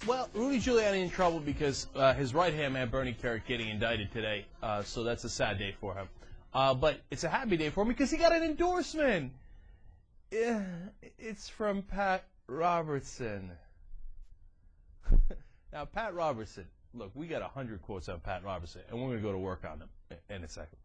Well, Rudy Giuliani in trouble because his right-hand man, Bernie Kerik, getting indicted today. So that's a sad day for him. But it's a happy day for him because he got an endorsement. It's from Pat Robertson. Now, Pat Robertson, look, we got 100 quotes on Pat Robertson, and we're going to go to work on them in a second.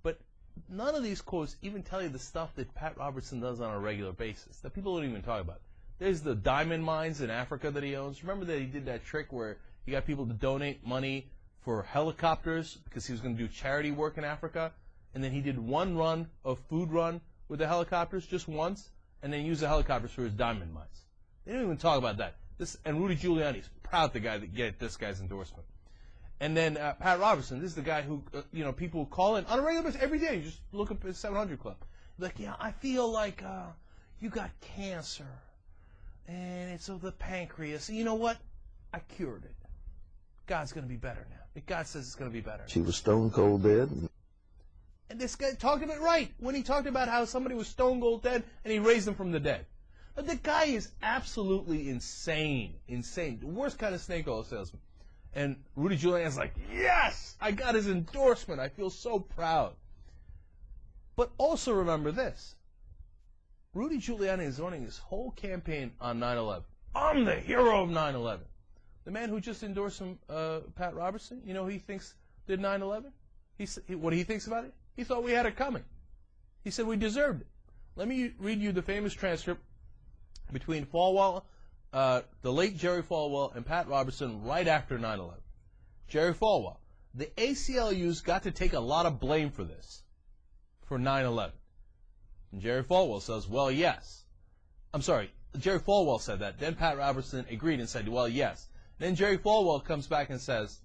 But none of these quotes even tell you the stuff that Pat Robertson does on a regular basis that people don't even talk about. There's the diamond mines in Africa that he owns. Remember that he did that trick where he got people to donate money for helicopters because he was going to do charity work in Africa, and then he did one run of food run with the helicopters just once, and then used the helicopters for his diamond mines. They don't even talk about that. And Rudy Giuliani's proud to get this guy's endorsement. And then Pat Robertson, this is the guy who, people call in on a regular basis every day. You just look up his 700 Club. Like, yeah, I feel like you got cancer, and it's of the pancreas. You know what? I cured it. God's going to be better now. God says it's going to be better. She was stone cold dead. And this guy talked about it right when he talked about how somebody was stone cold dead and he raised them from the dead. But the guy is absolutely insane. Insane. The worst kind of snake oil salesman. And Rudy Giuliani's like, yes, I got his endorsement. I feel so proud. But also remember this. Rudy Giuliani is running his whole campaign on 9/11. I'm the hero of 9/11. The man who just endorsed him, Pat Robertson, you know who he thinks did 9/11? What he thinks about it? He thought we had it coming. He said we deserved it. Let me read you the famous transcript between Falwell, the late Jerry Falwell, and Pat Robertson right after 9/11. Jerry Falwell, the ACLU's got to take a lot of blame for this, for 9/11. And Jerry Falwell says, well, yes. I'm sorry, Jerry Falwell said that. Then Pat Robertson agreed and said, well, yes. Then Jerry Falwell comes back and says,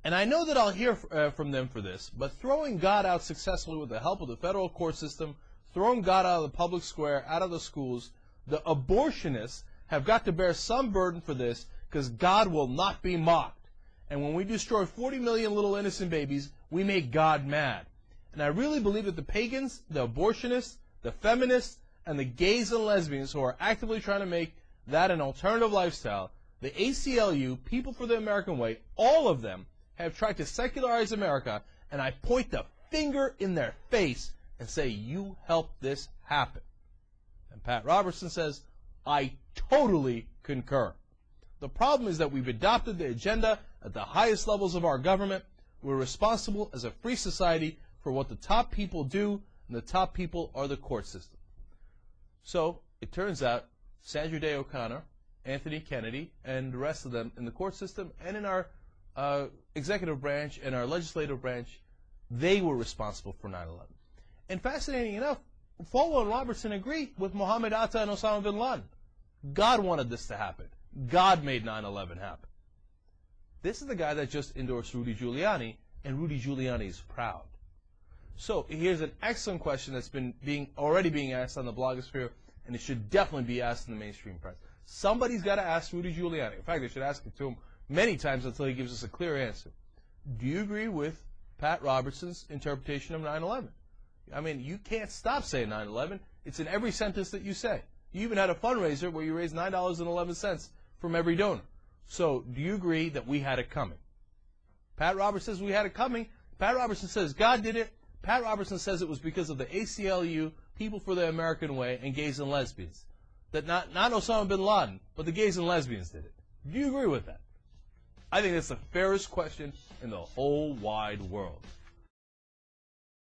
and I know that I'll hear from them for this, but throwing God out successfully with the help of the federal court system, throwing God out of the public square, out of the schools, the abortionists have got to bear some burden for this because God will not be mocked. And when we destroy 40 million little innocent babies, we make God mad. And I really believe that the pagans, the abortionists, the feminists, and the gays and lesbians who are actively trying to make that an alternative lifestyle, the ACLU, People for the American Way, all of them have tried to secularize America, and I point the finger in their face and say, you helped this happen. And Pat Robertson says, I totally concur. The problem is that we've adopted the agenda at the highest levels of our government. We're responsible as a free society for what the top people do, and the top people are the court system. So it turns out Sandra Day O'Connor, Anthony Kennedy, and the rest of them in the court system and in our executive branch and our legislative branch, they were responsible for 9/11. And fascinating enough, Falwell and Robertson agree with Mohammed Atta and Osama bin Laden. God wanted this to happen. God made 9/11 happen. This is the guy that just endorsed Rudy Giuliani, and Rudy Giuliani is proud. So here's an excellent question that's been already being asked on the blogosphere, and it should definitely be asked in the mainstream press. Somebody's got to ask Rudy Giuliani. In fact, they should ask it to him many times until he gives us a clear answer. Do you agree with Pat Robertson's interpretation of 9/11? I mean, you can't stop saying 9/11. It's in every sentence that you say. You even had a fundraiser where you raised $9.11 from every donor. So do you agree that we had it coming? Pat Robertson says we had it coming. Pat Robertson says God did it. Pat Robertson says it was because of the ACLU, People for the American Way, and gays and lesbians. That not Osama bin Laden, but the gays and lesbians did it. Do you agree with that? I think that's the fairest question in the whole wide world.